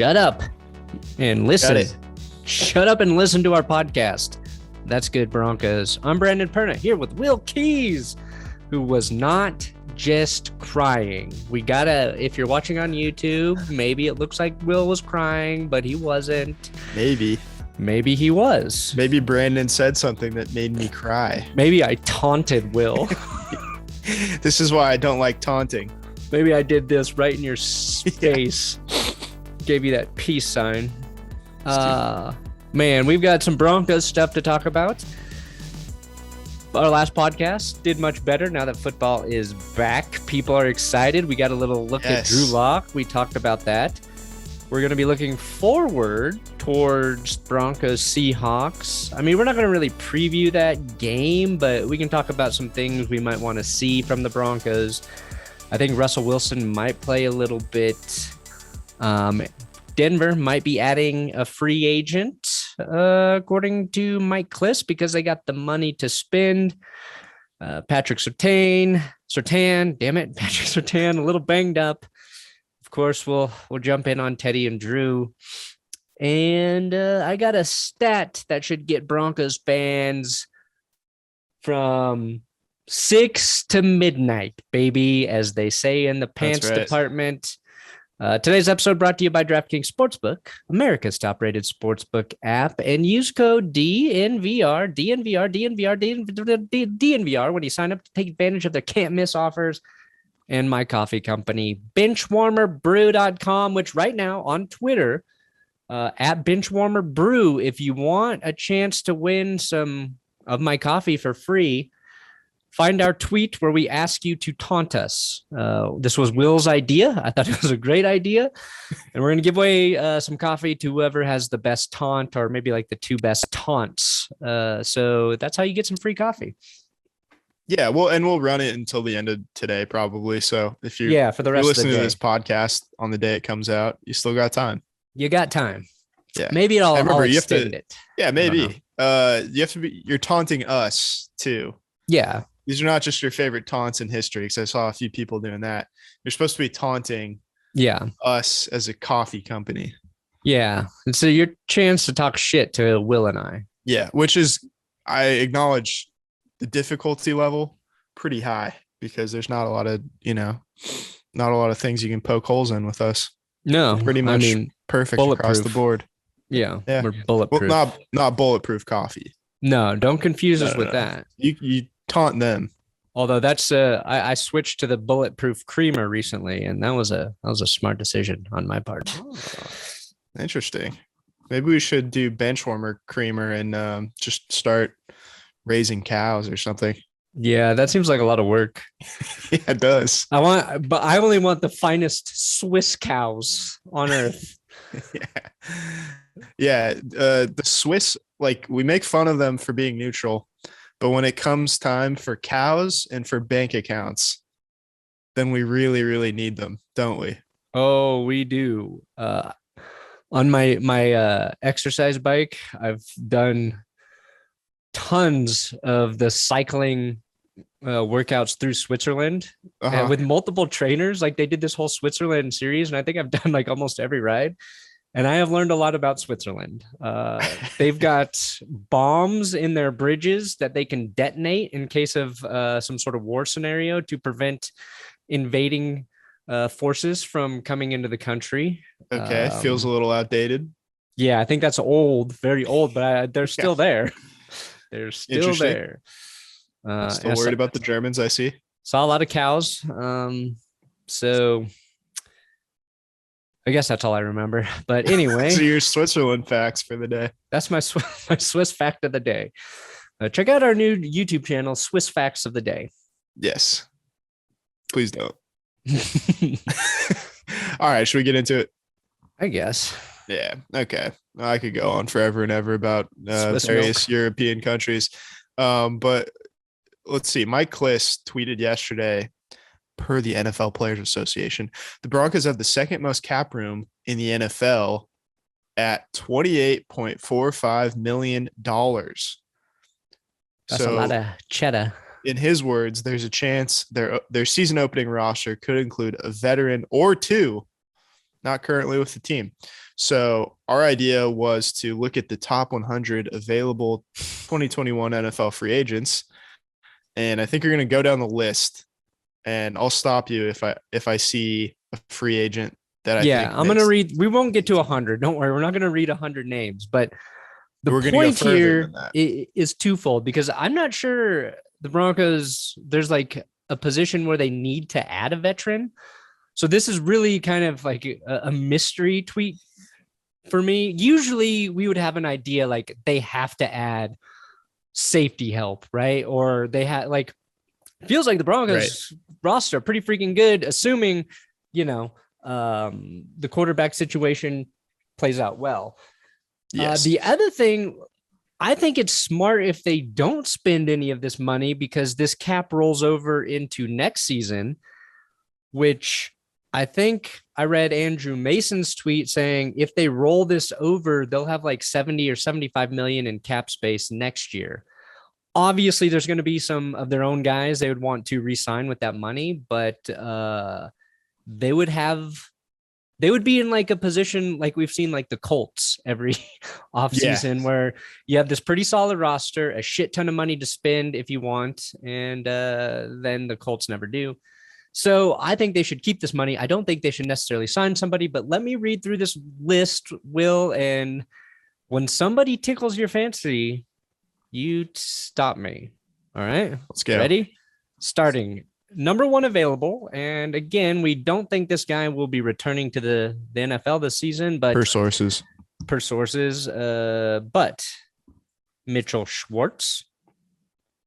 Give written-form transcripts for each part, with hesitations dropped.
shut up and listen. Shut up and listen to our podcast. That's Good Broncos. I'm Brandon Perna here with Will Keys, who was not just crying. If you're watching on YouTube, maybe it looks like Will was crying, but he wasn't. Maybe he was. Maybe Brandon said something that made me cry. Maybe I taunted Will. This is why I don't like taunting. Maybe I did this right in your face. Gave you that peace sign. Man, we've got some Broncos stuff to talk about. Our last podcast did much better now that football is back. People are excited. We got a little look at Drew Lock. We talked about that. We're going to be looking forward towards Broncos Seahawks. I mean, we're not going to really preview that game, but we can talk about some things we might want to see from the Broncos. I think Russell Wilson might play a little bit. Denver might be adding a free agent, according to Mike Kliss, because they got the money to spend. Patrick Surtain, a little banged up. Of course, we'll jump in on Teddy and Drew. And I got a stat that should get Broncos fans from 6 to midnight, baby, as they say in the pants department. Today's episode brought to you by DraftKings Sportsbook, America's top-rated sportsbook app, and use code DNVR when you sign up to take advantage of their can't-miss offers and my coffee company, benchwarmerbrew.com, which right now on Twitter, at benchwarmerbrew, if you want a chance to win some of my coffee for free, find our tweet where we ask you to taunt us. This was Will's idea. I thought it was a great idea. And we're going to give away some coffee to whoever has the best taunt, or maybe like the 2 best taunts. So that's how you get some free coffee. Yeah, well, and we'll run it until the end of today, probably. So if you're for the rest of the day, listening to this podcast on the day it comes out, you still got time. You got time. Yeah. Maybe I'll extend it. Yeah, maybe. You have to be. You're taunting us too. Yeah. These are not just your favorite taunts in history, because I saw a few people doing that. You're supposed to be taunting us as a coffee company. Yeah. And so your chance to talk shit to Will and I. Yeah, which is, I acknowledge the difficulty level pretty high, because there's not a lot of, not a lot of things you can poke holes in with us. No. We're pretty much perfect across the board. Yeah. We're bulletproof. Well, not bulletproof coffee. No, don't confuse us with that. You taunt them. Although that's I switched to the bulletproof creamer recently, and that was a smart decision on my part. Oh, interesting. Maybe we should do benchwarmer creamer and just start raising cows or something. Yeah, that seems like a lot of work. Yeah, it does. But I only want the finest Swiss cows on earth. Yeah. The Swiss, like, we make fun of them for being neutral, but when it comes time for cows and for bank accounts, then we really, really need them, don't we? Oh, we do. On my exercise bike, I've done tons of the cycling workouts through Switzerland with multiple trainers. Like, they did this whole Switzerland series, and I think I've done like almost every ride. And I have learned a lot about Switzerland. They've got bombs in their bridges that they can detonate in case of some sort of war scenario to prevent invading forces from coming into the country. Okay, feels a little outdated. Yeah, I think that's old, very old, but they're still there. They're still there. Still worried about the Germans, I see. Saw a lot of cows. So I guess that's all I remember. But anyway. So your Switzerland facts for the day. That's my Swiss fact of the day. Check out our new YouTube channel, Swiss Facts of the Day. Yes. Please don't. All right. Should we get into it? I guess. Yeah. Okay. I could go on forever and ever about various European countries. But let's see. Mike Kliss tweeted yesterday, per the NFL Players Association, the Broncos have the second most cap room in the NFL at $28.45 million. That's a lot of cheddar. In his words, there's a chance their season opening roster could include a veteran or two not currently with the team. So our idea was to look at the top 100 available 2021 NFL free agents, and I think you're going to go down the list, and I'll stop you if I see a free agent that I think I'm gonna read. We won't get to 100. Don't worry, we're not gonna read 100 names. But the we're going to go point further here than that. is twofold, because I'm not sure the Broncos. There's like a position where they need to add a veteran. So this is really kind of like a mystery tweet for me. Usually we would have an idea like they have to add safety help, right? Or they had like, feels like the Broncos roster pretty freaking good, assuming, the quarterback situation plays out well. Yes. The other thing, I think it's smart if they don't spend any of this money, because this cap rolls over into next season, which I think I read Andrew Mason's tweet saying if they roll this over, they'll have like 70 or 75 million in cap space next year. Obviously, there's going to be some of their own guys they would want to re-sign with that money, but they would be in like a position like we've seen like the Colts every offseason, where you have this pretty solid roster, a shit ton of money to spend if you want, and then the Colts never do. So I think they should keep this money. I don't think they should necessarily sign somebody, but let me read through this list, Will, and when somebody tickles your fancy, you stop me. All right. Let's go. Ready? Starting number one available. And again, we don't think this guy will be returning to the NFL this season, but per sources. But Mitchell Schwartz,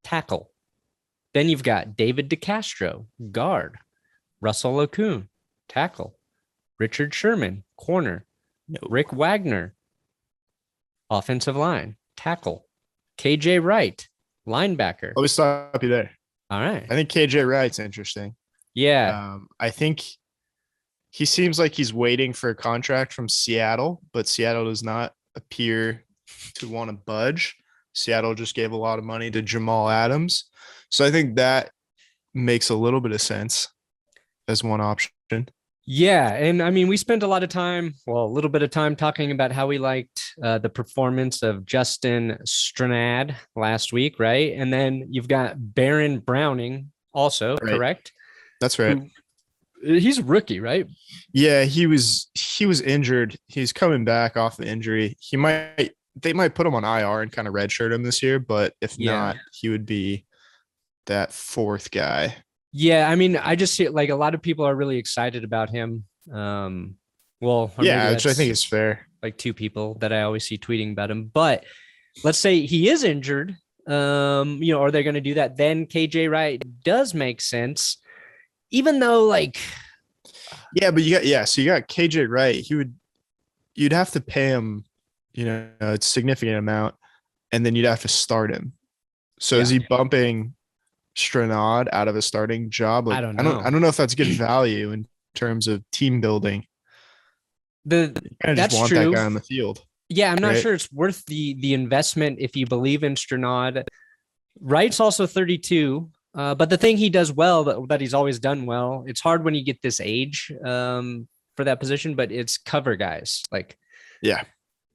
tackle. Then you've got David DeCastro, guard. Russell Okung, tackle. Richard Sherman, corner. Rick Wagner, offensive line, tackle. KJ Wright, linebacker. Let me stop you there. All right. I think KJ Wright's interesting. Yeah. I think he seems like he's waiting for a contract from Seattle, but Seattle does not appear to want to budge. Seattle just gave a lot of money to Jamal Adams. So I think that makes a little bit of sense as one option. Yeah. And I mean, we spent a little bit of time talking about how we liked the performance of Justin Stranad last week, right? And then you've got Baron Browning also, correct? That's right. He's a rookie, right? Yeah, he was injured. He's coming back off the injury. They might put him on IR and kind of redshirt him this year, but if not, he would be that fourth guy. Yeah, I mean, I just see like a lot of people are really excited about him. Which I think is fair. Like two people that I always see tweeting about him. But let's say he is injured, are they going to do that? Then KJ Wright does make sense, even though like, yeah, but you got KJ Wright. You'd have to pay him, a significant amount, and then you'd have to start him. So is he bumping Stranad out of a starting job? Like, I don't know if that's good value in terms of team building. That's want true. That guy on the field. Yeah, I'm not sure it's worth the investment if you believe in Stranad. Wright's also 32, but the thing he does well, that he's always done well, it's hard when you get this age for that position, but it's cover guys. Like, yeah,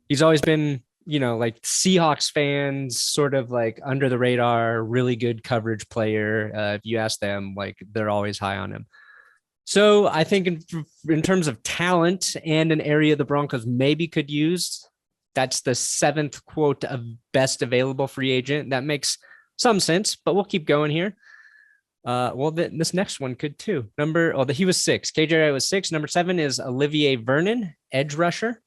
he's always been, like Seahawks fans, sort of like under the radar, really good coverage player. If you ask them, like they're always high on him. So I think in terms of talent and an area the Broncos maybe could use, that's the 7th quote of best available free agent. That makes some sense, but we'll keep going here. This next one could too. He was 6. KJ Wright was 6. Number 7 is Olivier Vernon, edge rusher.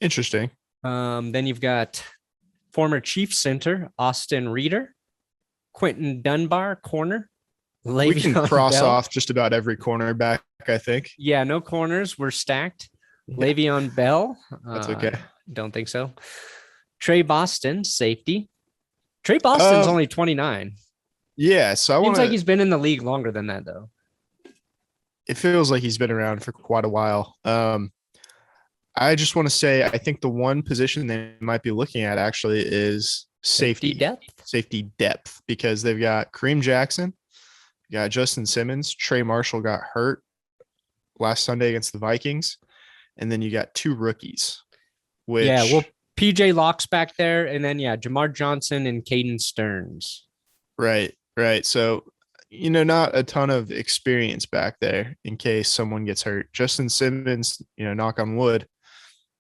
Interesting. Then you've got former Chiefs center Austin Reeder, Quentin Dunbar, corner. Le'Veon we can cross Bell. Off just about every cornerback, I think. Yeah, no corners. We're stacked. Le'Veon Bell. That's okay. Don't think so. Trey Boston, safety. Trey Boston's only 29. Yeah, so Seems like he's been in the league longer than that, though. It feels like he's been around for quite a while. I just want to say, I think the one position they might be looking at actually is safety depth, because they've got Kareem Jackson, got Justin Simmons, Trey Marshall got hurt last Sunday against the Vikings, and then you got 2 rookies. Which yeah, well, PJ Locke's back there, and then Jamar Johnson and Caden Stearns. Right. So, not a ton of experience back there in case someone gets hurt. Justin Simmons, knock on wood,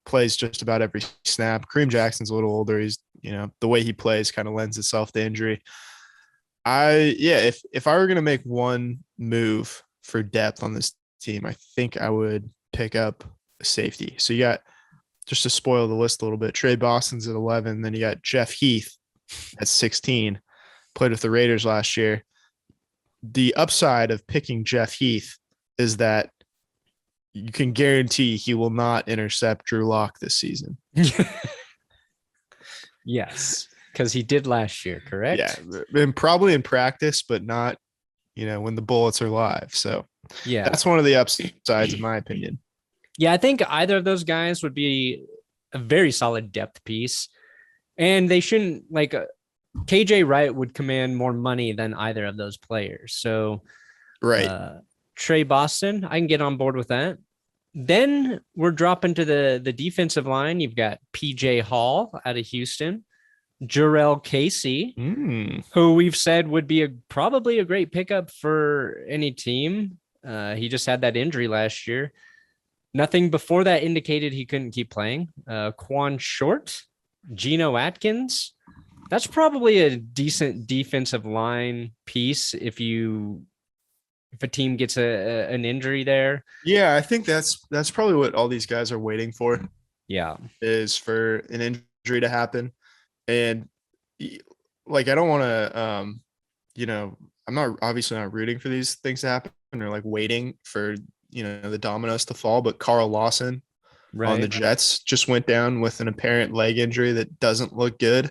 plays just about every snap. Kareem Jackson's a little older. He's, the way he plays kind of lends itself to injury. If I were going to make one move for depth on this team, I think I would pick up a safety. So you got, just to spoil the list a little bit, Trey Boston's at 11. Then you got Jeff Heath at 16, played with the Raiders last year. The upside of picking Jeff Heath is that you can guarantee he will not intercept Drew Lock this season. Yes, because he did last year, correct? Yeah, and probably in practice, but not, when the bullets are live. So yeah, that's one of the upsides, in my opinion. Yeah, I think either of those guys would be a very solid depth piece, and they shouldn't KJ Wright would command more money than either of those players. So, right. Trey Boston, I can get on board with that. Then we're dropping to the defensive line. You've got PJ Hall out of Houston, Jarrell Casey, who we've said would be probably a great pickup for any team. He just had that injury last year. Nothing before that indicated he couldn't keep playing. Quan Short, Geno Atkins. That's probably a decent defensive line piece if a team gets an injury there. Yeah, I think that's probably what all these guys are waiting for. Yeah, is for an injury to happen. And I don't want to, I'm not obviously not rooting for these things to happen or waiting for, the dominoes to fall, but Carl Lawson on the Jets just went down with an apparent leg injury that doesn't look good.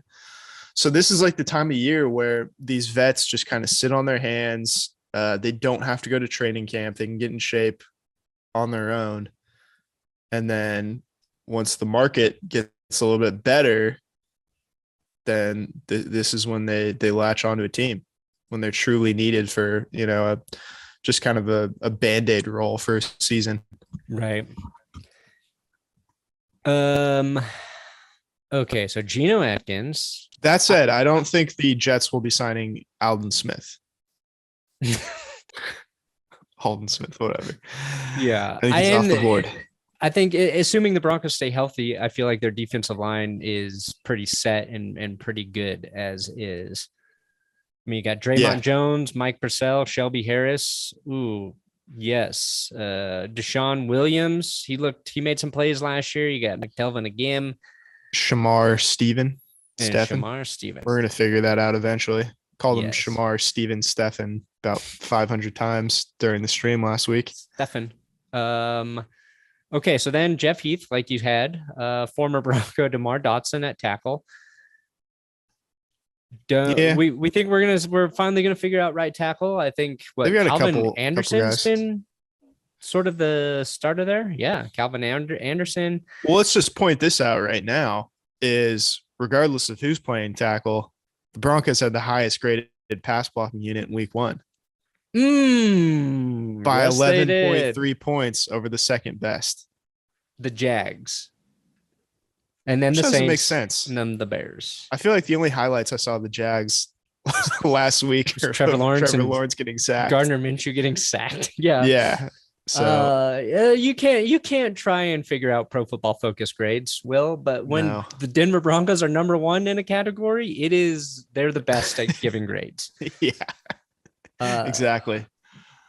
So this is the time of year where these vets just kind of sit on their hands. They don't have to go to training camp. They can get in shape on their own. And then once the market gets a little bit better, then this is when they latch onto a team, when they're truly needed for, just kind of a Band-Aid role for a season. Right. Okay, so Geno Atkins. That said, I don't think the Jets will be signing Alden Smith. Alden Smith, whatever. Yeah. I think he's off the board. I think assuming the Broncos stay healthy, I feel like their defensive line is pretty set and pretty good as is. I mean, you got Draymond Jones, Mike Purcell, Shelby Harris. Ooh, yes. Deshaun Williams. He made some plays last year. You got McTelvin again. Shamar Stephen. Shamar Stephen. We're going to figure that out eventually. Called him Shamar Stephen Stephen about 500 times during the stream last week. Stephen. Okay, so then Jeff Heath, like you had, former Bronco DeMar Dotson at tackle. We think we're finally gonna figure out right tackle. I think Calvin Anderson's been sort of the starter there. Yeah, Calvin Anderson. Well, let's just point this out right now: is regardless of who's playing tackle, the Broncos had the highest graded pass blocking unit in Week 1 by 11.3 points over the second best, the Jags. And then the Saints, doesn't make sense. And then the Bears. I feel like the only highlights I saw of the Jags last week are Trevor Lawrence getting sacked, Gardner Minshew getting sacked. Yeah, yeah. So you can't try and figure out Pro Football Focus grades, Will. But when the Denver Broncos are number 1 in a category, they're the best at giving grades. Yeah, exactly.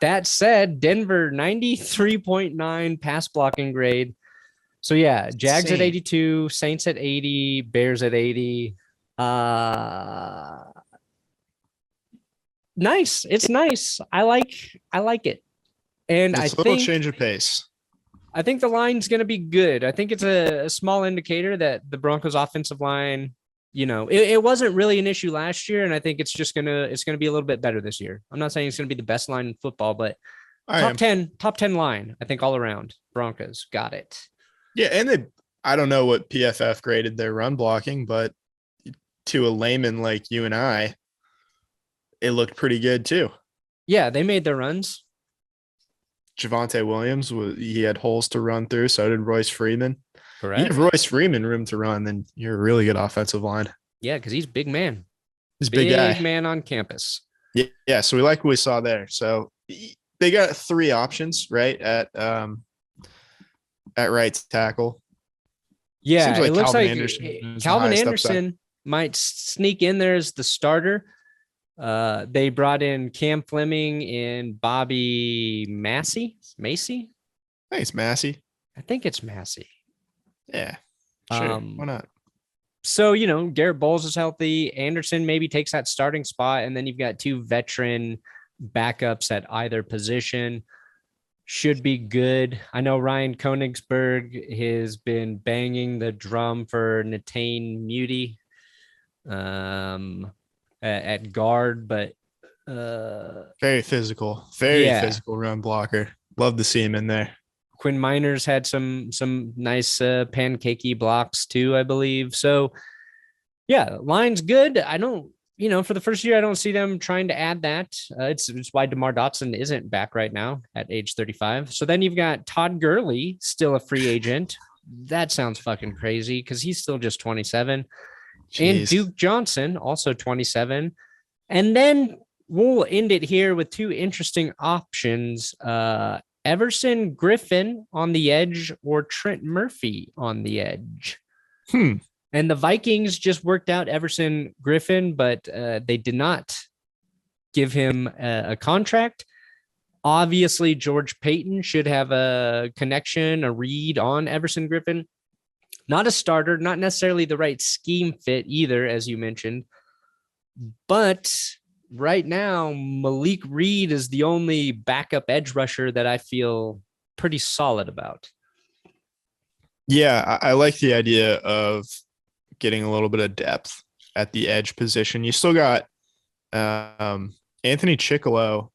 That said, Denver 93.9 pass blocking grade. So yeah, Jags at 82, Saints at 80, Bears at 80. Nice. It's nice. I like it. And it's a little change of pace. I think the line's going to be good. I think it's a small indicator that the Broncos offensive line, it wasn't really an issue last year, and I think it's gonna be a little bit better this year. I'm not saying it's going to be the best line in football, but top 10 line, I think all around. Broncos got it. Yeah, and I don't know what PFF graded their run blocking, but to a layman like you and I, it looked pretty good too. Yeah, they made their runs. Javonte Williams, he had holes to run through. So did Royce Freeman. You Correct. give Royce Freeman room to run, then you're a really good offensive line. Yeah, because he's big man. He's a big guy. Big man on campus. Yeah. So we like what we saw there. So they got 3 options, right? At right tackle. Yeah, Seems like it looks Calvin like Anderson Calvin Anderson might sneak in there as the starter. They brought in Cam Fleming and Bobby Massey. Macy? I think it's Massey. I think it's Massey. Yeah. Sure. Why not? So, Garrett Bowles is healthy. Anderson maybe takes that starting spot, and then you've got 2 veteran backups at either position. Should be good. I know Ryan Koenigsberg has been banging the drum for Natane Muti at guard, but very physical run blocker. Love to see him in there. Quinn Miners had some nice pancakey blocks too, I believe. So yeah, line's good. I don't, for the first year, I don't see them trying to add that. It's why DeMar Dotson isn't back right now at age 35. So then you've got Todd Gurley, still a free agent. That sounds fucking crazy because he's still just 27. Jeez. And Duke Johnson, also 27. And then we'll end it here with 2 interesting options. Everson Griffin on the edge or Trent Murphy on the edge. And the Vikings just worked out Everson Griffin, but they did not give him a contract. Obviously, George Payton should have a connection, a read on Everson Griffin. Not a starter, not necessarily the right scheme fit either, as you mentioned. But right now, Malik Reed is the only backup edge rusher that I feel pretty solid about. Yeah, I like the idea of getting a little bit of depth at the edge position. You still got Anthony Chickalo,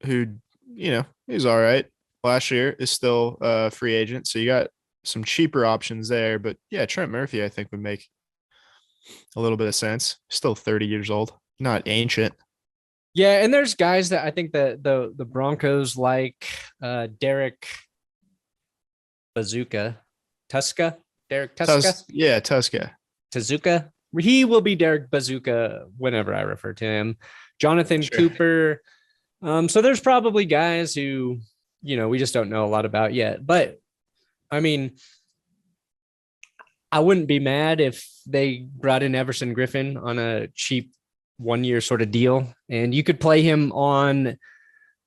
who, he's all right. Last year is still a free agent. So you got some cheaper options there. But yeah, Trent Murphy, I think, would make a little bit of sense. Still 30 years old, not ancient. Yeah, and there's guys that I think that the Broncos like Derek Bazooka. Tuska? Derek Tuska? Yeah, Tuska. Tezuka. He will be Derek Bazooka whenever I refer to him. Jonathan Cooper. So there's probably guys who, we just don't know a lot about yet. But, I mean, I wouldn't be mad if they brought in Everson Griffin on a cheap 1-year sort of deal. And you could play him on,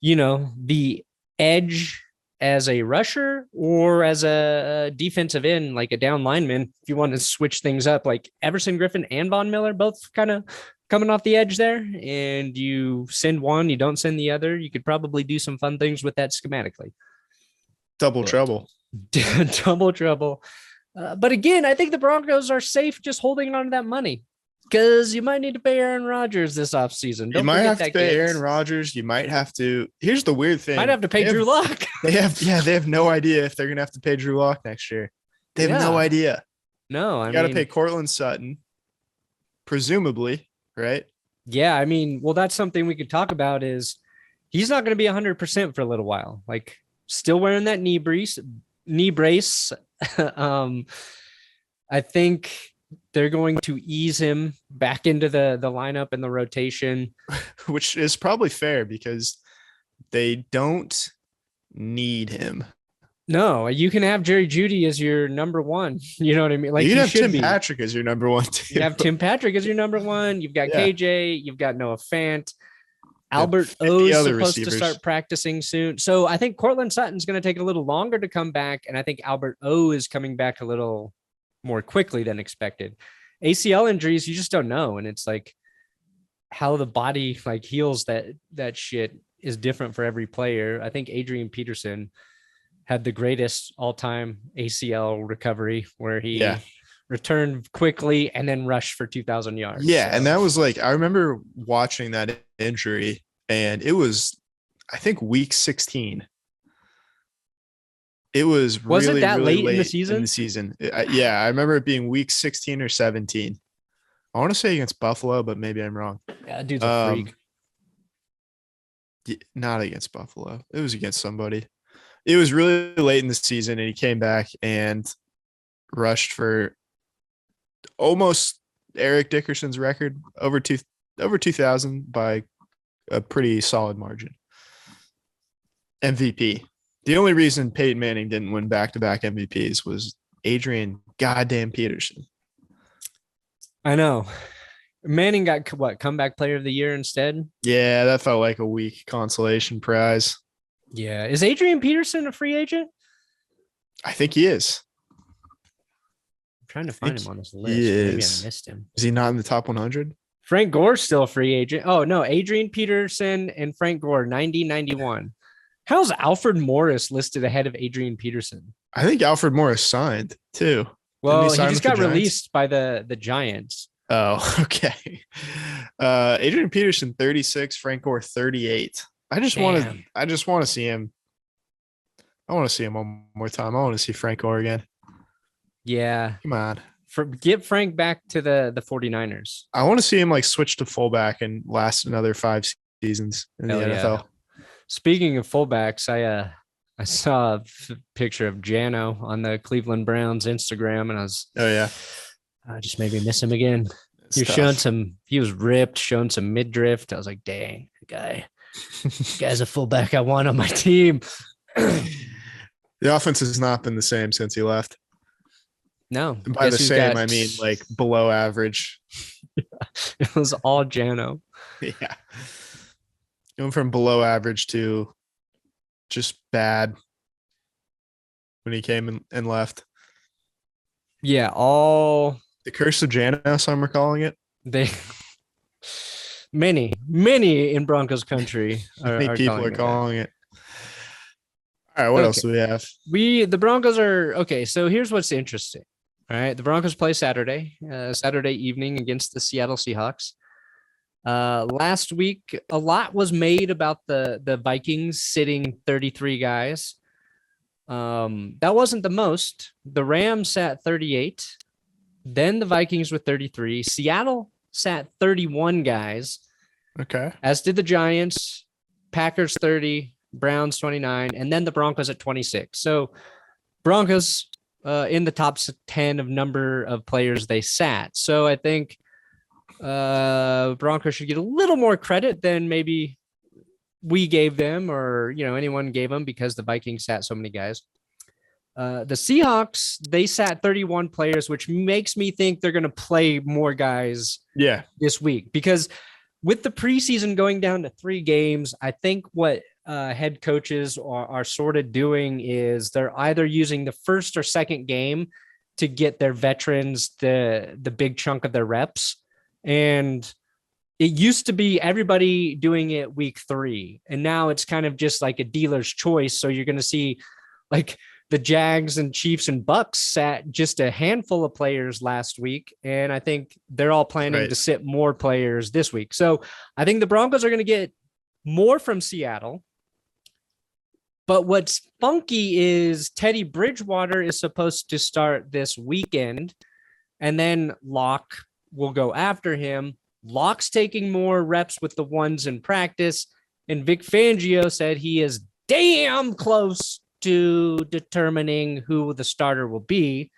the edge as a rusher or as a defensive end, like a down lineman, if you want to switch things up, like Everson Griffin and Von Miller, both kind of coming off the edge there, and you send one, you don't send the other. You could probably do some fun things with that schematically. Double trouble. Double trouble. But again, I think the Broncos are safe just holding on to that money. Because you might need to pay Aaron Rodgers this offseason. You might have to pay Aaron Rodgers. You might have to. Here's the weird thing. Might have to pay Drew Lock. They have no idea if they're going to have to pay Drew Lock next year. They have no idea. No, I mean. You got to pay Cortland Sutton, presumably, right? Yeah, I mean, well, that's something we could talk about is he's not going to be 100% for a little while. Like, still wearing that knee brace. I think they're going to ease him back into the lineup and the rotation, which is probably fair because they don't need him. No, you can have Jerry Jeudy as your number 1. You know what I mean? Like you have Tim Patrick as your number 1 too. You have Tim Patrick as your number 1. You've got KJ. You've got Noah Fant. Albert O is supposed to start practicing soon. So I think Cortland Sutton's going to take a little longer to come back. And I think Albert O is coming back a little more quickly than expected. ACL injuries, you just don't know. And it's like how the body like heals that shit is different for every player. I think Adrian Peterson had the greatest all-time ACL recovery where he returned quickly and then rushed for 2,000 yards. Yeah. So. And that was like, I remember watching that injury and it was, I think week 16. It was really, it that really late late in the season? I remember it being week 16 or 17. I want to say against Buffalo, but maybe I'm wrong. Yeah, dude's a freak. Not against Buffalo. It was against somebody. It was really late in the season, and he came back and rushed for almost Eric Dickerson's record, over 2,000 by a pretty solid margin. MVP. The only reason Peyton Manning didn't win back-to-back MVPs was Adrian goddamn Peterson. I know. Manning got what, comeback player of the year instead? Yeah, that felt like a weak consolation prize. Yeah. Is Adrian Peterson a free agent? I think he is. I'm trying to find him on this list. He Maybe I is. missed him. Is he not in the top 100? Frank Gore's still a free agent. Oh, no. Adrian Peterson and Frank Gore, 90-91. How's Alfred Morris listed ahead of Adrian Peterson? I think Alfred Morris signed too. Well, he just got released by the Giants. Oh, okay. Adrian Peterson, 36, Frank Gore, 38. I just want to see him. I want to see him one more time. I want to see Frank Gore again. Yeah. Come on. Get Frank back to the 49ers. I want to see him like switch to fullback and last another 5 seasons in the NFL. Speaking of fullbacks, I saw a picture of Jano on the Cleveland Browns Instagram, and I just made me miss him again. He was ripped, showing some midriff. I was like, dang, the guy's a fullback I want on my team. The offense has not been the same since he left. No. And by the same, I mean like below average. It was all Jano. Yeah. Going from below average to just bad when he came and left. Yeah, all the curse of Jano, some are calling it. Many in Broncos country are people are calling it. All right, what else do we have? The Broncos are okay. So here's what's interesting. All right, the Broncos play Saturday evening against the Seattle Seahawks. Last week, a lot was made about the Vikings sitting 33 guys. That wasn't the most. The Rams sat 38. Then the Vikings with 33. Seattle sat 31 guys. Okay. As did the Giants, Packers 30, Browns 29, and then the Broncos at 26. So Broncos in the top 10 of number of players they sat. So I think Broncos should get a little more credit than maybe we gave them or, anyone gave them because the Vikings sat so many guys. The Seahawks, they sat 31 players, which makes me think they're going to play more guys this week because with the preseason going down to 3 games, I think what head coaches are sort of doing is they're either using the first or second game to get their veterans the big chunk of their reps. And it used to be everybody doing it week 3. And now it's kind of just like a dealer's choice. So you're going to see like the Jags and Chiefs and Bucks sat just a handful of players last week. And I think they're all planning to sit more players this week. So I think the Broncos are going to get more from Seattle. But what's funky is Teddy Bridgewater is supposed to start this weekend. And then Locke will go after him. Locke's taking more reps with the ones in practice. And Vic Fangio said he is damn close to determining who the starter will be.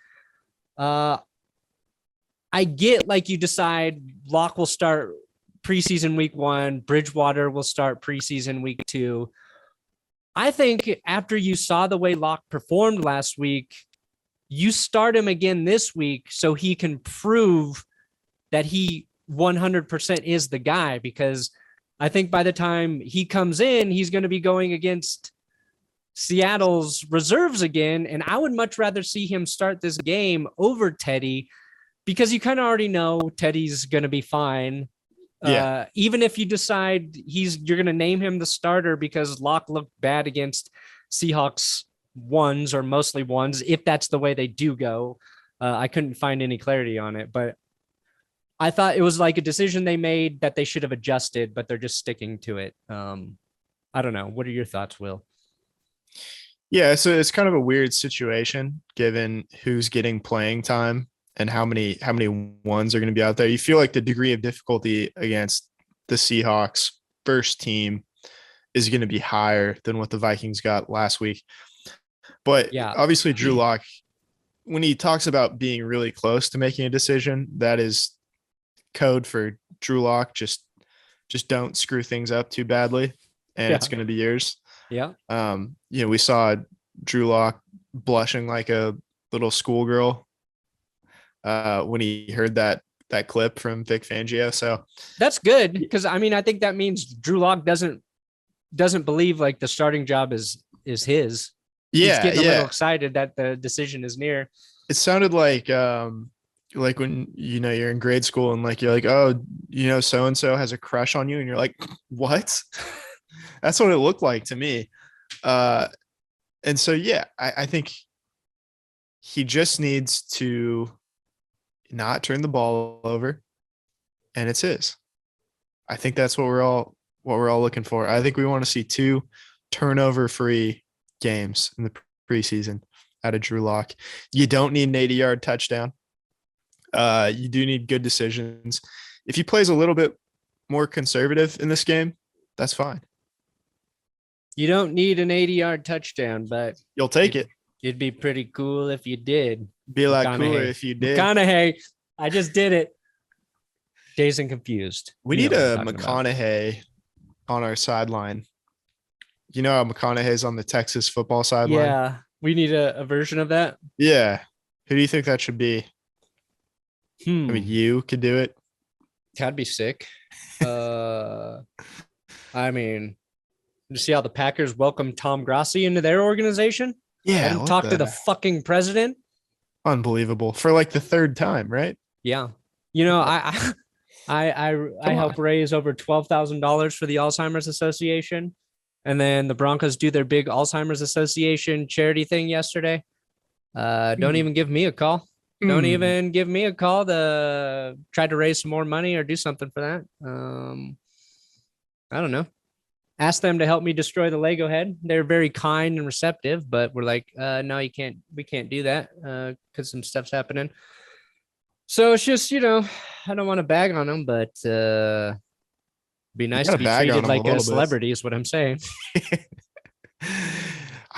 I get like you decide Locke will start preseason week 1, Bridgewater will start preseason week 2. I think after you saw the way Locke performed last week, you start him again this week so he can prove that he 100% is the guy, because I think by the time he comes in, he's going to be going against Seattle's reserves again. And I would much rather see him start this game over Teddy because you kind of already know Teddy's going to be fine. Yeah. Even if you decide you're going to name him the starter because Locke looked bad against Seahawks ones or mostly ones, if that's the way they do go. I couldn't find any clarity on it, but I thought it was like a decision they made that they should have adjusted, but they're just sticking to it. I don't know. What are your thoughts, Will? Yeah, so it's kind of a weird situation given who's getting playing time and how many ones are going to be out there. You feel like the degree of difficulty against the Seahawks first team is going to be higher than what the Vikings got last week. But Yeah. obviously, Drew Lock, when he talks about being really close to making a decision, that is code for Drew Lock. Just don't screw things up too badly, and it's going to be yours. Yeah. We saw Drew Lock blushing like a little schoolgirl when he heard that clip from Vic Fangio. So that's good, because I mean, I think that means Drew Lock doesn't believe like the starting job is his. Yeah, he's getting a little excited that the decision is near. It sounded like when you're in grade school and like you're like, oh, so and so has a crush on you, and you're like, what? That's what it looked like to me. And so yeah, I think he just needs to not turn the ball over, and it's his. I think that's what we're all looking for. I think we want to see 2 turnover-free games in the preseason out of Drew Lock. You don't need an 80-yard touchdown. You do need good decisions. If he plays a little bit more conservative in this game, that's fine. You don't need an 80-yard touchdown, but you'll take it. It'd be pretty cool if you did. Be a lot cooler if you did. McConaughey, I just did it. Dazed and confused. We need a McConaughey on our sideline. You know how McConaughey's on the Texas football sideline? Yeah. We need a version of that. Yeah. Who do you think that should be? I mean, you could do it. That'd be sick. I mean, you see how the Packers welcome Tom Grassi into their organization? Yeah. And talk to the fucking president. Unbelievable. For like the 3rd time, right? Yeah. I helped raise over $12,000 for the Alzheimer's Association. And then the Broncos do their big Alzheimer's Association charity thing yesterday. Don't even give me a call. Don't even give me a call to try to raise some more money or do something for that. I don't know. Ask them to help me destroy the Lego head. They're very kind and receptive, but we're like, no, you can't. We can't do that because some stuff's happening. So it's just, I don't want to bag on them, but be nice to be treated like a celebrity is what I'm saying.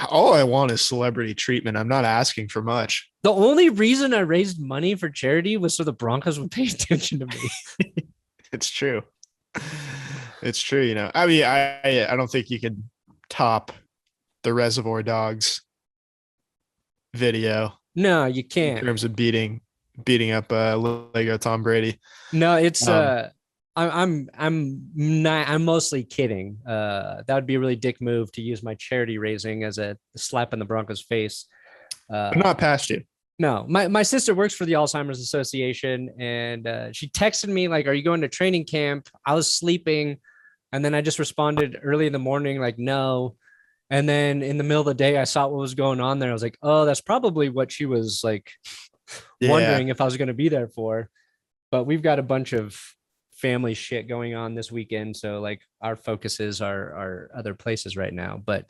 All I want is celebrity treatment. I'm not asking for much. The only reason I raised money for charity was so the Broncos would pay attention to me. It's true. It's true. I mean, I don't think you could top the Reservoir Dogs video. No, you can't. In terms of beating up Lego Tom Brady. No, it's I'm mostly kidding. That would be a really dick move to use my charity raising as a slap in the Broncos' face. But not past you. No, my sister works for the Alzheimer's Association, and she texted me like, "Are you going to training camp?" I was sleeping, and then I just responded early in the morning like, "No." And then in the middle of the day, I saw what was going on there. I was like, "Oh, that's probably what she was like wondering if I was going to be there for." But we've got a bunch of family shit going on this weekend, so like our focuses are other places right now. But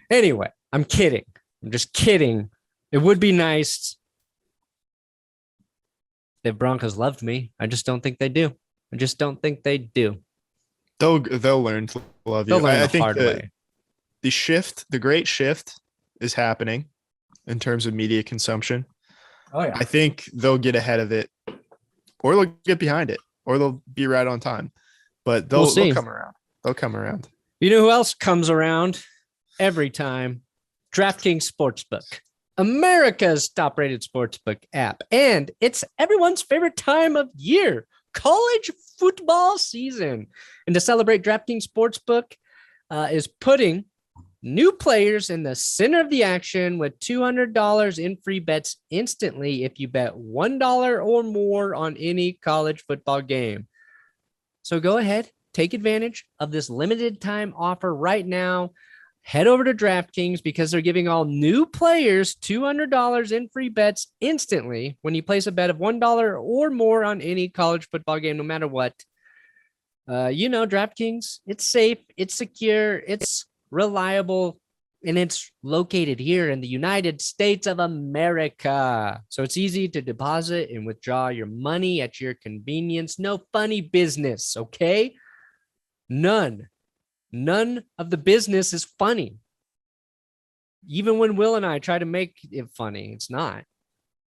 anyway, I'm kidding. I'm just kidding. It would be nice if Broncos loved me. I just don't think they do. I just don't think they do. They'll learn to love you. They'll learn the hard way. The great shift is happening in terms of media consumption. Oh yeah. I think they'll get ahead of it, or they'll get behind it, or they'll be right on time. But they'll come around. They'll come around. You know who else comes around every time? DraftKings Sportsbook, America's top-rated sportsbook app, and it's everyone's favorite time of year, college football season. And to celebrate, DraftKings Sportsbook is putting new players in the center of the action with $200 in free bets instantly if you bet $1 or more on any college football game. So go ahead, take advantage of this limited time offer right now. Head over to DraftKings because they're giving all new players $200 in free bets instantly when you place a bet of $1 or more on any college football game, no matter what. DraftKings, it's safe, it's secure, it's reliable, and it's located here in the United States of America. So it's easy to deposit and withdraw your money at your convenience. No funny business, okay? None of the business is funny. Even when Will and I try to make it funny, it's not.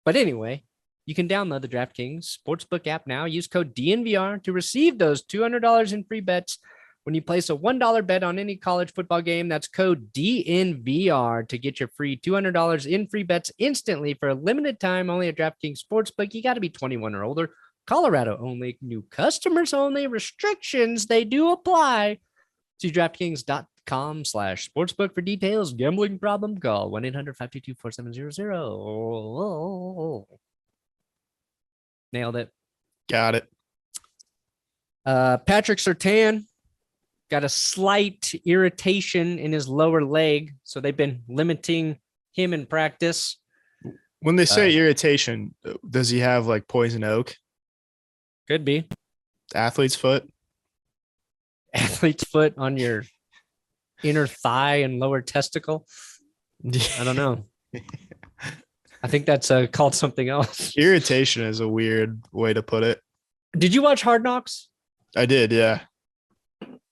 But anyway, you can download the DraftKings Sportsbook app now. Use code DNVR to receive those $200 in free bets when you place a $1 bet on any college football game. That's code DNVR to get your free $200 in free bets instantly for a limited time only at DraftKings Sportsbook. You got to be 21 or older. Colorado only. New customers only. Restrictions, they do apply. See DraftKings.com/sportsbook for details. Gambling problem? Call 1-800-522-4700. Nailed it. Got it. Patrick Surtain got a slight irritation in his lower leg, so they've been limiting him in practice. When they say irritation, does he have like poison oak? Could be. Athlete's foot? Athlete's foot on your inner thigh and lower testicle? I don't know. I think that's called something else. Irritation is a weird way to put it. Did you watch Hard Knocks? I did, yeah.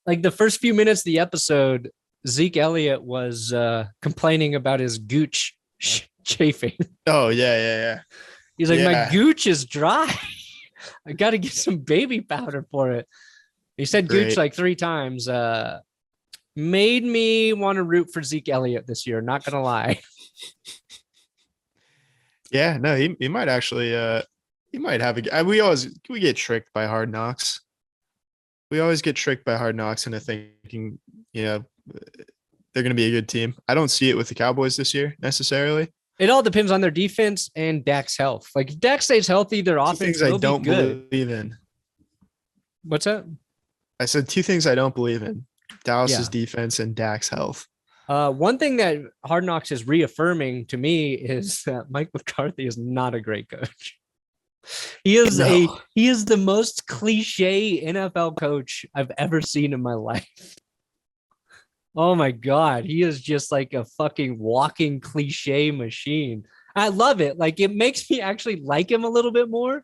Like the first few minutes of the episode, Zeke Elliott was complaining about his gooch chafing. Oh, yeah. He's like, my gooch is dry. I got to get some baby powder for it. He said gooch like 3 times. Made me want to root for Zeke Elliott this year. Not going to lie. Yeah, no, he might actually, he might have we get tricked by Hard Knocks. We always get tricked by Hard Knocks into thinking, they're going to be a good team. I don't see it with the Cowboys this year necessarily. It all depends on their defense and Dak's health. Like if Dak stays healthy, their offense will be good. Believe in. What's that? I said 2 things I don't believe in: Dallas's defense and Dak's health. One thing that Hard Knocks is reaffirming to me is that Mike McCarthy is not a great coach. He is the most cliche NFL coach I've ever seen in my life. Oh my God. He is just like a fucking walking cliche machine. I love it. Like it makes me actually like him a little bit more,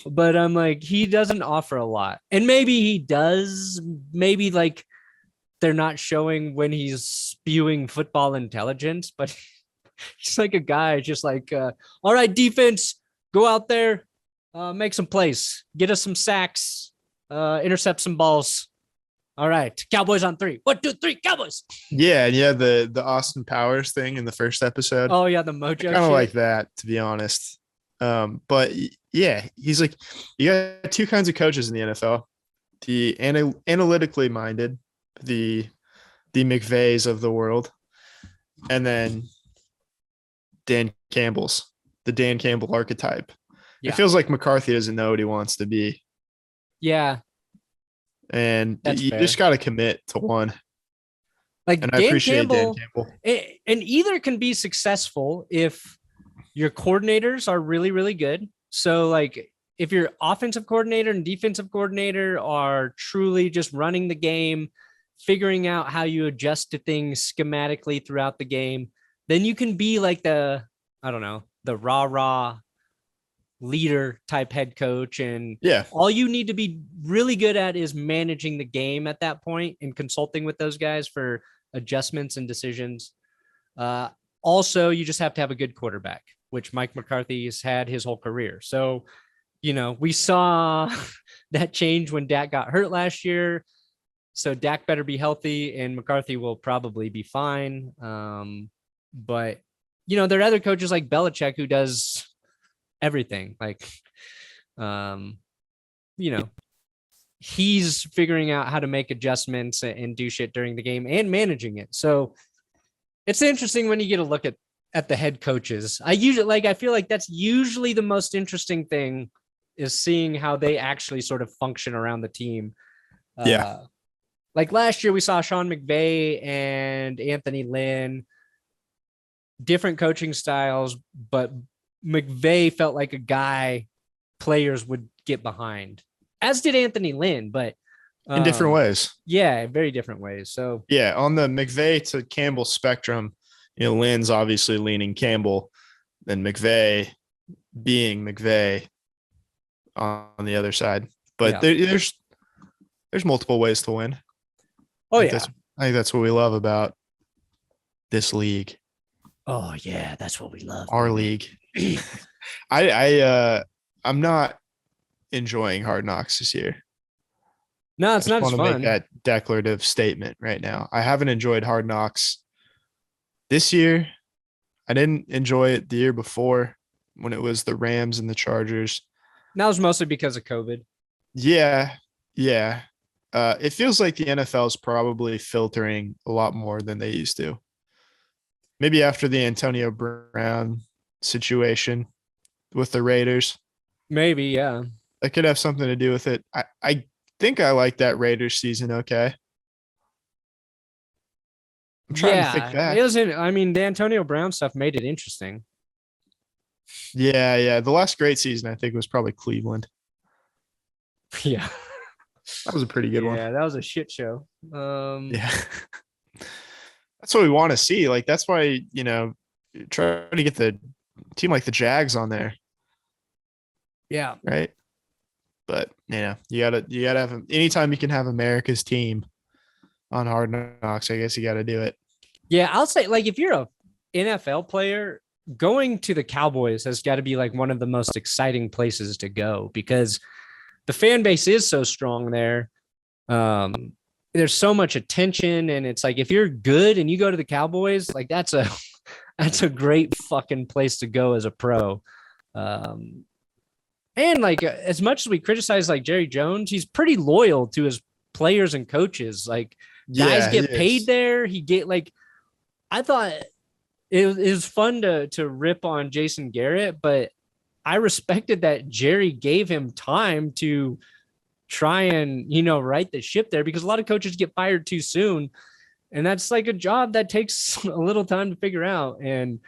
but I'm like, he doesn't offer a lot. And maybe he does. Maybe like they're not showing when he's spewing football intelligence, but he's like a guy just like, all right, defense, go out there, make some plays, get us some sacks, intercept some balls. All right, Cowboys on 3. 1, 2, 3, Cowboys. Yeah, the Austin Powers thing in the first episode. Oh yeah, the mojo. Kind of like that, to be honest. But yeah, he's like, you got 2 kinds of coaches in the NFL: the analytically minded, the McVays of the world, and then the Dan Campbell archetype. Yeah. It feels like McCarthy doesn't know what he wants to be. Yeah. And you just got to commit to one. Like and I appreciate Dan Campbell. And either can be successful if your coordinators are really, really good. So like if your offensive coordinator and defensive coordinator are truly just running the game, figuring out how you adjust to things schematically throughout the game, then you can be like the rah-rah leader type head coach. And all you need to be really good at is managing the game at that point and consulting with those guys for adjustments and decisions. Also, you just have to have a good quarterback, which Mike McCarthy has had his whole career. So, we saw that change when Dak got hurt last year. So Dak better be healthy and McCarthy will probably be fine. But, there are other coaches like Belichick who does everything. Like, he's figuring out how to make adjustments and do shit during the game and managing it. So it's interesting when you get a look at the head coaches. I feel like that's usually the most interesting thing, is seeing how they actually sort of function around the team. Like last year we saw Sean McVay and Anthony Lynn, different coaching styles, but McVay felt like a guy players would get behind, as did Anthony Lynn, but in different ways. Yeah, very different ways. So yeah, on the McVay to Campbell spectrum, Lynn's obviously leaning Campbell, then McVay being McVay on the other side. But there's multiple ways to win. Oh, I think that's what we love about this league. Oh yeah, that's what we love. Our league. I'm not enjoying Hard Knocks this year. No, I it's just not as want to make fun. that declarative statement right now. I haven't enjoyed Hard Knocks this year. I didn't enjoy it the year before when it was the Rams and the Chargers. That was mostly because of COVID. Yeah, yeah. It feels like the NFL is probably filtering a lot more than they used to. Maybe after the Antonio Brown situation with the Raiders, Maybe, yeah. that could have something to do with it. I think I like that Raiders season. Okay. I'm trying to think Yeah, it back. was. I mean, the Antonio Brown stuff made it interesting. Yeah, yeah. The last great season, I think, was probably Cleveland. Yeah, That was a pretty good one. yeah, that was a shit show. Yeah. That's what we want to see. Like, that's why, try to get the team like the Jags on there. Yeah, Right. But you gotta have anytime you can have America's team on Hard Knocks, I guess you got to do it. yeah. I'll say, like, if you're a NFL player, going to the Cowboys has got to be like one of the most exciting places to go because the fan base is so strong there. Um, there's so much attention, and it's like if you're good and you go to the Cowboys, like that's a great fucking place to go as a pro. Um, and like as much as we criticize like Jerry Jones, he's pretty loyal to his players and coaches. Like guys Yeah, he get paid is. there. He get like I thought it was fun to rip on Jason Garrett, but I respected that Jerry gave him time to try and right the ship there because a lot of coaches get fired too soon, and that's like a job that takes a little time to figure out. And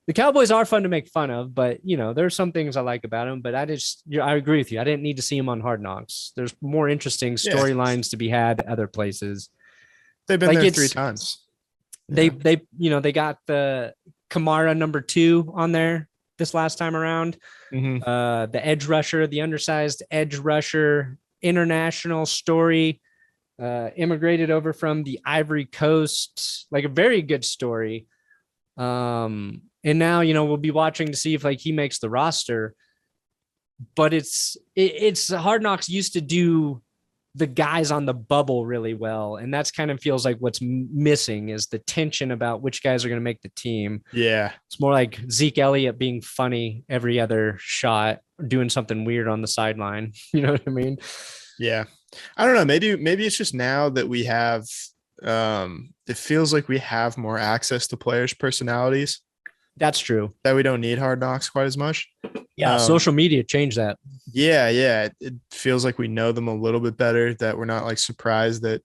the Cowboys are fun to make fun of, but there's some things I like about them. But I agree with you. I didn't need to see him on Hard Knocks. There's more interesting Yeah. storylines to be had other places. They've been Like there 3 times. they they got the Kamara #2 on there this last time around. Mhm. The edge rusher, the undersized edge rusher, international story, immigrated over from the Ivory Coast, like a very good story. And now, we'll be watching to see if like he makes the roster, but it's Hard Knocks used to do the guys on the bubble really well. And that's kind of feels like what's missing is the tension about which guys are going to make the team. Yeah. It's more like Zeke Elliott being funny every other shot, doing something weird on the sideline. You know what I mean? Yeah. I don't know. Maybe it's just now that we have it feels like we have more access to players' personalities That's true. that we don't need Hard Knocks quite as much. Yeah. Social media changed that. Yeah, yeah. It feels like we know them a little bit better, that we're not like surprised that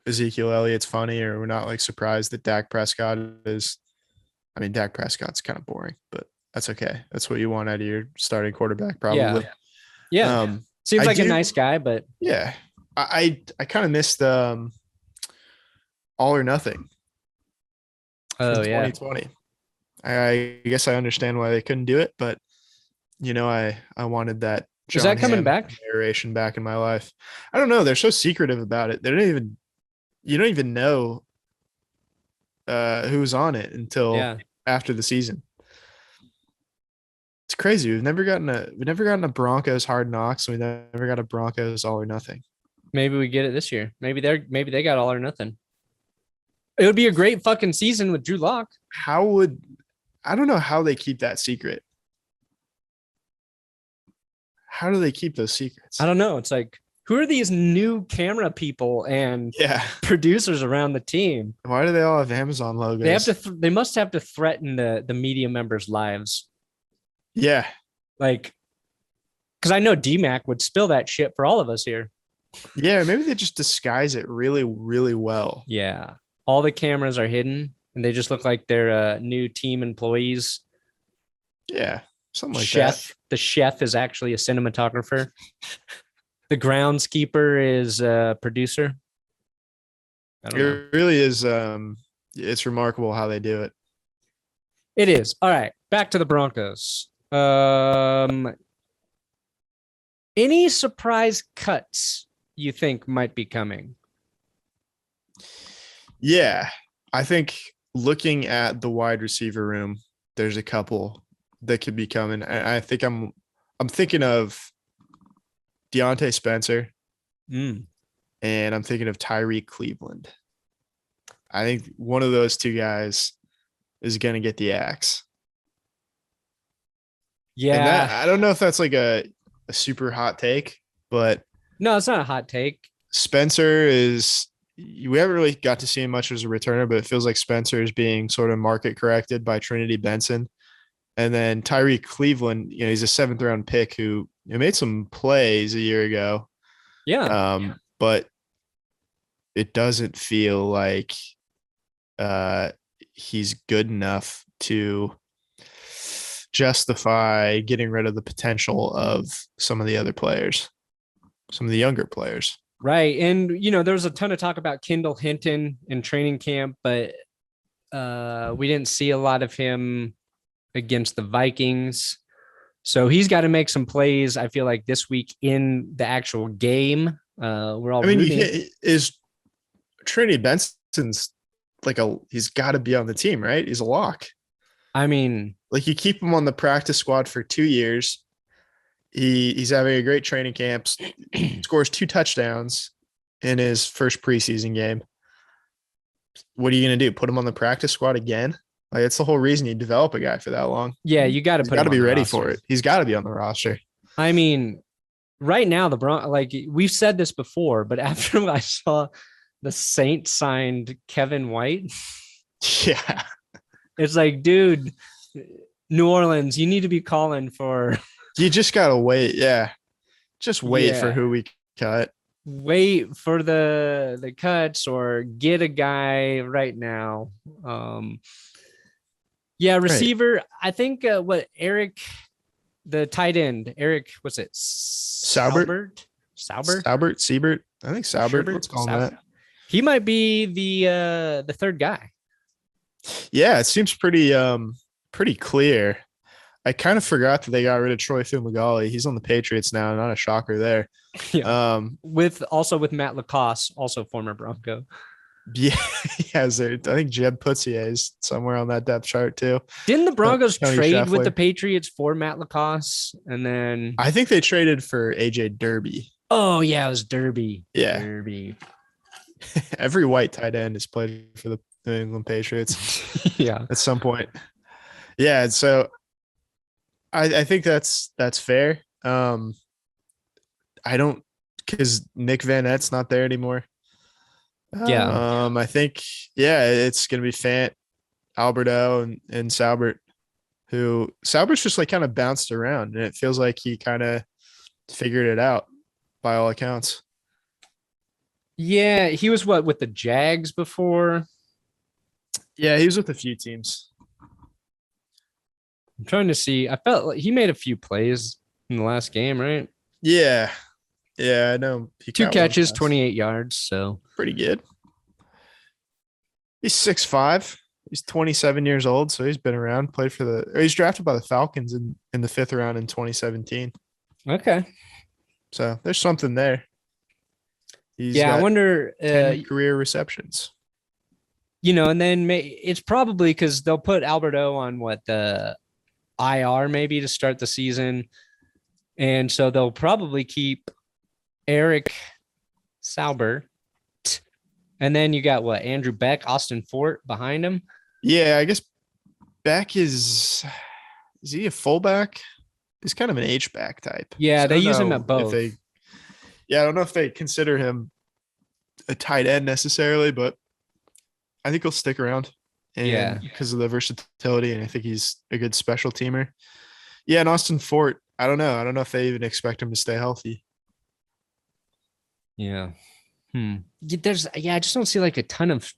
Ezekiel Elliott's funny, or we're not like surprised that Dak Prescott is. I mean, Dak Prescott's kind of boring, but that's okay. That's what you want out of your starting quarterback, probably. Yeah. Seems like a nice guy, but yeah. I kind of missed All or Nothing oh in yeah. 2020. I guess I understand why they couldn't do it, but I wanted that. Is that coming back? Narration back in my life. I don't know. They're so secretive about it. You don't even know who's on it until after the season. It's crazy. We've never gotten a Broncos Hard Knocks. We never got a Broncos All or Nothing. Maybe we get it this year. Maybe they got All or Nothing. It would be a great fucking season with Drew Lock. I don't know how they keep that secret. How do they keep those secrets? I don't know. It's like, who are these new camera people and producers around the team? Why do they all have Amazon logos? They must have to threaten the media members' lives. Yeah. Like, because I know DMAC would spill that shit for all of us here. Yeah, maybe they just disguise it really, really well. Yeah. All the cameras are hidden and they just look like they're new team employees. Yeah. Something like that. The chef is actually a cinematographer. The groundskeeper is a producer. It really is. It's remarkable how they do it. It is. All right. Back to the Broncos. Any surprise cuts you think might be coming? Yeah. I think looking at the wide receiver room, there's a couple that could be coming. I think I'm thinking of Deontay Spencer, and I'm thinking of Tyreek Cleveland. I think one of those two guys is going to get the axe. Yeah. And that, I don't know if that's like a super hot take, but no, it's not a hot take. Spencer is, we haven't really got to see him much as a returner, but it feels like Spencer is being sort of market corrected by Trinity Benson. And then Tyreek Cleveland, he's a 7th round pick who made some plays a year ago. Yeah. But it doesn't feel like he's good enough to justify getting rid of the potential of some of the other players, some of the younger players. Right. And, there was a ton of talk about Kendall Hinton in training camp, but we didn't see a lot of him against the Vikings. So he's got to make some plays, I feel like, this week in the actual game. We're all is Trinity Benson's he's got to be on the team, right? He's a lock. I mean, you keep him on the practice squad for 2 years. He's having a great training camp, scores 2 touchdowns in his first preseason game. What are you going to do? Put him on the practice squad again? It's the whole reason you develop a guy for that long. Yeah, you got to be ready for it. He's got to be on the roster. I mean, right now, we've said this before, but after I saw the Saints signed Kevin White, yeah, it's like, dude, New Orleans, you need to be calling for. You just gotta wait. Yeah, just wait for who we cut. Wait for the cuts or get a guy right now. Receiver. Right. I think Eric, the tight end, Eric, what's it? Siebert. I think Siebert. Let's call him that. He might be the third guy. Yeah, it seems pretty clear. I kind of forgot that they got rid of Troy Fumagalli. He's on the Patriots now. Not a shocker there. Yeah. With Matt Lacoste, also former Bronco. Yeah, he has there. I think Jeb Putsier is somewhere on that depth chart too. Didn't the Broncos trade Scheffler with the Patriots for Matt Lacoste? And then I think they traded for AJ Derby. Oh yeah, it was Derby. Yeah. Derby. Every white tight end has played for the New England Patriots. Yeah. At some point. Yeah. So I think that's fair. I don't, because Nick Van Et's not there anymore. Yeah. I think, it's going to be Fant, Alberto, and Saubert, who Saubert's just kind of bounced around, and it feels like he kind of figured it out by all accounts. Yeah. He was with the Jags before? Yeah, he was with a few teams. I'm trying to see. I felt like he made a few plays in the last game, right? Yeah. Yeah, I know. 2 catches, 28 yards. So pretty good. He's 6'5". He's 27 years old. So he's been around, he's drafted by the Falcons in the 5th round in 2017. Okay. So there's something there. I wonder 10 career receptions. And then it's probably because they'll put Alberto on the IR maybe to start the season. And so they'll probably keep Eric Saubert. And then you got Andrew Beck, Austin Fort behind him. Yeah, I guess Beck is he a fullback? He's kind of an H-back type. Yeah, so they use him at both. I don't know if they consider him a tight end necessarily, but I think he'll stick around. And because of the versatility, and I think he's a good special teamer. Yeah, and Austin Fort, I don't know. I don't know if they even expect him to stay healthy. Yeah. I just don't see a ton of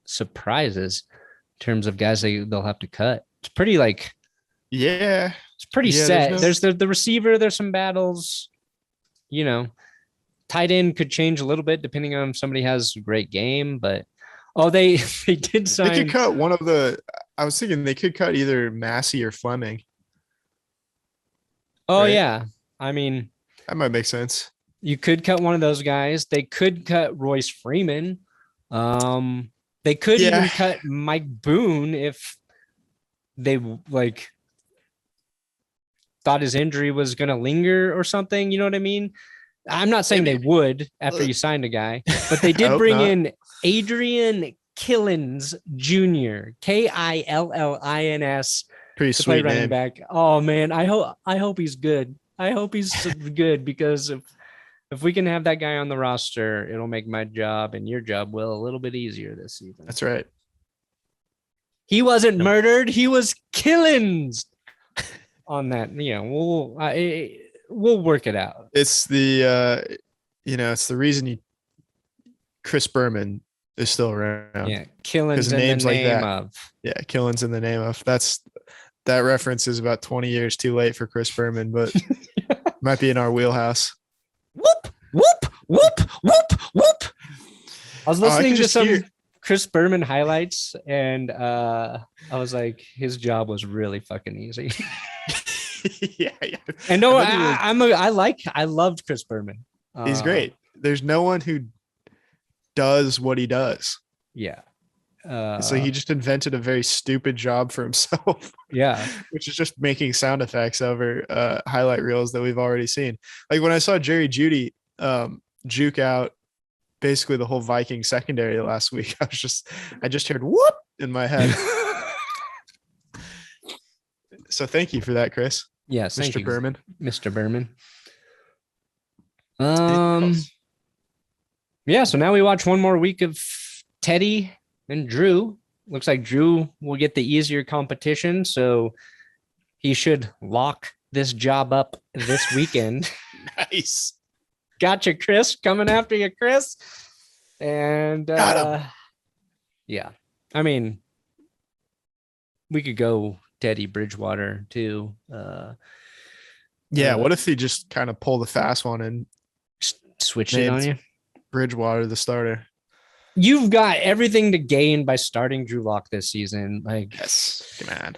surprises in terms of guys they'll have to cut. It's pretty it's pretty set. There's the receiver, there's some battles, tight end could change a little bit depending on if somebody has a great game, but they did sign. They could cut one of the. I was thinking they could cut either Massey or Fleming. Oh right? Yeah, I mean that might make sense. You could cut one of those guys. They could cut Royce Freeman. They They could even cut Mike Boone if they like thought his injury was going to linger or something. You know what I mean? I'm not saying they would after you signed a guy, but they did bring in Adrian Killins Jr. Killins Pretty to play sweet running name. back. Oh man, I hope he's good. I hope he's good because if we can have that guy on the roster, it'll make my job and your job, Will, a little bit easier this season. That's right. He wasn't murdered. He was killings on that. You know, we'll work it out. It's the it's the reason Chris Berman is still around. Yeah, Killins in names the name like that. Of. Yeah, Killins in the name of. That reference is about 20 years too late for Chris Berman, but might be in our wheelhouse. Whoop, whoop, whoop, whoop, whoop. I was listening to some Chris Berman highlights, and I was like, his job was really fucking easy. yeah. And no, I loved Chris Berman. He's great. There's no one who does what he does. Yeah. So he just invented a very stupid job for himself. Yeah. Which is just making sound effects over highlight reels that we've already seen. Like when I saw Jerry Jeudy juke out basically the whole Viking secondary last week, I just heard whoop in my head. So thank you for that, Chris. Yes, Mr. Berman. Mr. Berman. Yeah, so now we watch one more week of Teddy and Drew. Looks like Drew will get the easier competition, so he should lock this job up this weekend. Nice. Gotcha, Chris. Coming after you, Chris. And yeah, I mean, we could go Teddy Bridgewater too. What if he just kind of pulled the fast one and switch it on you? Bridgewater the starter. You've got everything to gain by starting Drew Lock this season. Like, yes, come on.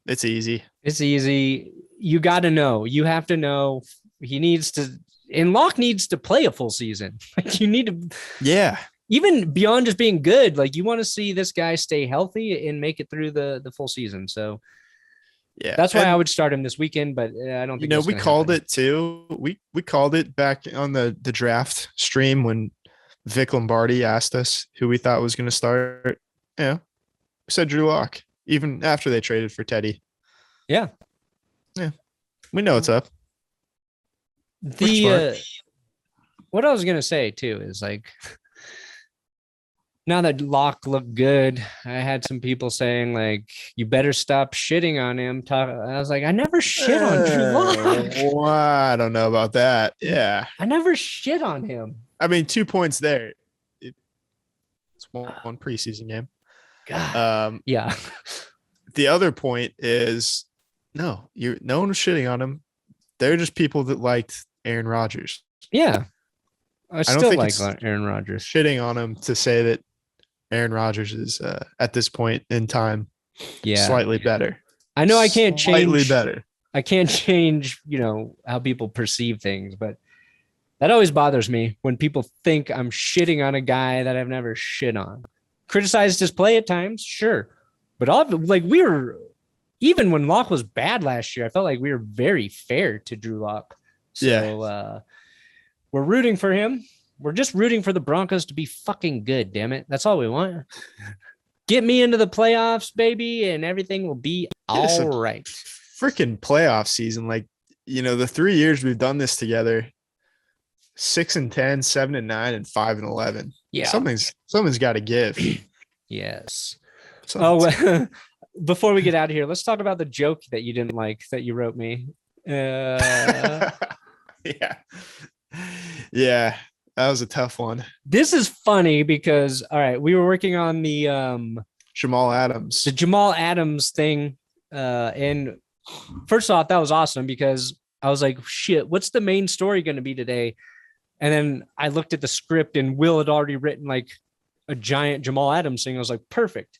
It's easy. It's easy. You got to know. You have to know he needs to, and Lock needs to play a full season. Like you need to, even beyond just being good. Like you want to see this guy stay healthy and make it through the full season. So yeah, that's why I would start him this weekend. But I don't think we called it too. We called it back on the draft stream when Vic Lombardi asked us who we thought was going to start. Yeah, we said Drew Lock even after they traded for Teddy. Yeah, we know what's up. What I was gonna say too is like, now that Locke looked good, I had some people saying like, you better stop shitting on him. I was like, I never shit on Drew Lock. Well, I don't know about that. Yeah, I never shit on him. I mean, 2 points there. It's one preseason game. God. Yeah. The other point is no one was shitting on him. They're just people that liked Aaron Rodgers. Yeah. I still like Aaron Rodgers. Shitting on him to say that Aaron Rodgers is at this point in time slightly better. I know I can't change. Slightly better. I can't change, how people perceive things, but that always bothers me when people think I'm shitting on a guy that I've never shit on. Criticized his play at times, sure. But we were, even when Locke was bad last year, I felt like we were very fair to Drew Lock. So we're rooting for him. We're just rooting for the Broncos to be fucking good, damn it. That's all we want. Get me into the playoffs, baby, and everything will be all right. Freaking playoff season. Like, the 3 years we've done this together, 6-10, 7-9, and 5-11. Yeah. Something's got to give. Yes. Before we get out of here, let's talk about the joke that you didn't like that you wrote me. Yeah. That was a tough one. This is funny because, all right, we were working on the Jamal Adams. The Jamal Adams thing. And first off, that was awesome because I was like, shit, what's the main story going to be today? And then I looked at the script and Will had already written like a giant Jamal Adams thing. I was like, perfect.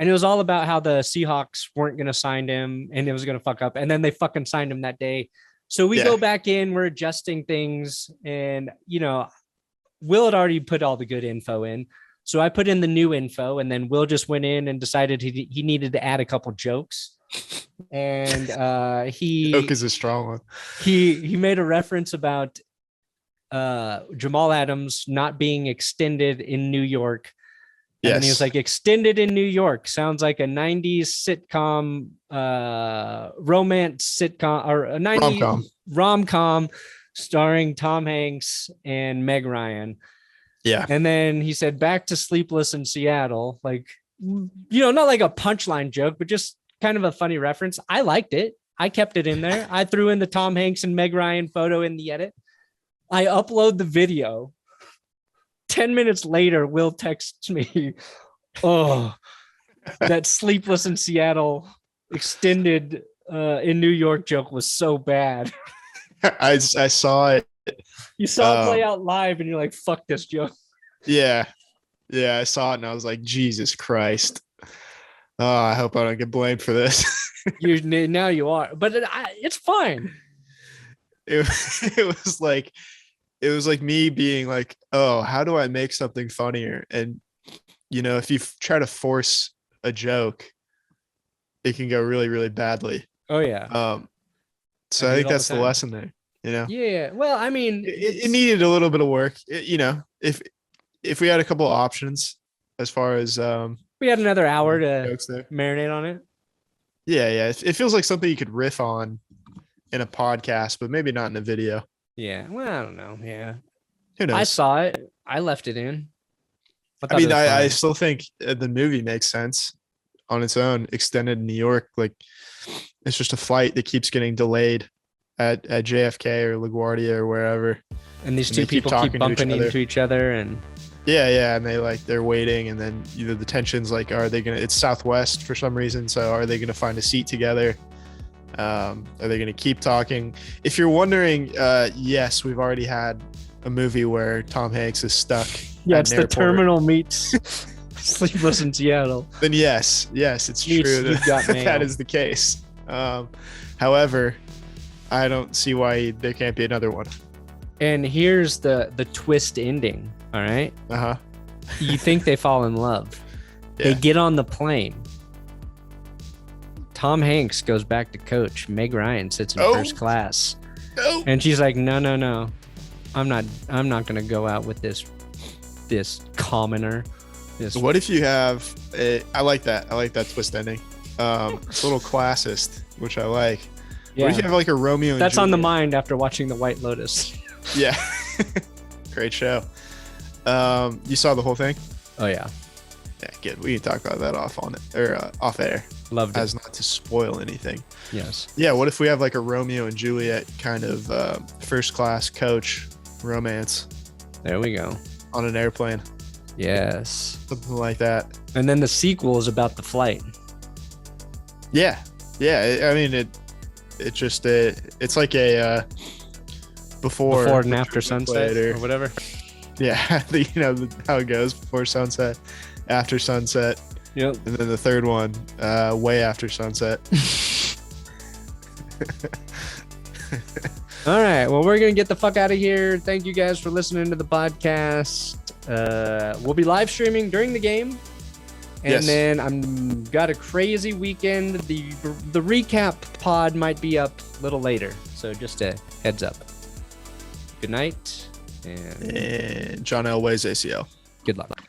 And it was all about how the Seahawks weren't going to sign him and it was going to fuck up. And then they fucking signed him that day. So we go back in, we're adjusting things and, Will had already put all the good info in. So I put in the new info, and then Will just went in and decided he needed to add a couple jokes. And joke is a strong one. He made a reference about Jamal Adams not being extended in New York. And then he was like, extended in New York sounds like a 90s sitcom, romance sitcom, or a 90s rom-com starring Tom Hanks and Meg Ryan. Yeah. And then he said, back to Sleepless in Seattle. Like, not like a punchline joke, but just kind of a funny reference. I liked it. I kept it in there. I threw in the Tom Hanks and Meg Ryan photo in the edit. I upload the video. 10 minutes later, Will texts me, oh, that Sleepless in Seattle extended in New York joke was so bad. I saw it. You saw it play out live and you're like, fuck this joke. Yeah. Yeah, I saw it and I was like, Jesus Christ. Oh, I hope I don't get blamed for this. Now you are. But it's fine. It was like me being like, oh, how do I make something funnier? And, if you try to force a joke, it can go really, really badly. Oh, yeah. So I think that's the lesson there, Yeah. Well, I mean, it needed a little bit of work. If we had a couple of options as far as we had another hour to marinate on it. Yeah. It feels like something you could riff on in a podcast, but maybe not in a video. Yeah. Well, I don't know. Yeah. Who knows? I saw it. I left it in. I still think the movie makes sense on its own, extended in New York. Like, it's just a flight that keeps getting delayed at JFK or LaGuardia or wherever. And these two people keep bumping into each other. And yeah. And they're waiting. And then the tension's like, it's Southwest for some reason. So are they going to find a seat together? Are they going to keep talking? If you're wondering, yes, we've already had a movie where Tom Hanks is stuck. Yeah, it's the terminal meets Sleepless in Seattle. Then yes, it's true that is the case. However, I don't see why there can't be another one. And here's the twist ending. All right. You think they fall in love? Yeah. They get on the plane. Tom Hanks goes back to coach. Meg Ryan sits in first class. And she's like, no. I'm not going to go out with this commoner. What if you have I like that twist ending. It's a little classist, which I like. Yeah. What if you have like a Romeo and That's Juliet? On the mind after watching The White Lotus. Yeah. Great show. You saw the whole thing? Oh yeah. Yeah, good. We can talk about that off air. Loved it. As not to spoil anything. Yes. Yeah, what if we have like a Romeo and Juliet kind of first class coach romance? There we go. On an airplane. Yes. Something like that. And then the sequel is about the flight. Yeah. I mean, it's like a before and after sunset or whatever. Yeah, how it goes: before sunset, after sunset. Yep. And then the third one, way after sunset. All right. Well, we're going to get the fuck out of here. Thank you guys for listening to the podcast. We'll be live streaming during the game. And then I'm got a crazy weekend. The recap pod might be up a little later. So just a heads up. Good night. And John Elway's ACL. Good luck.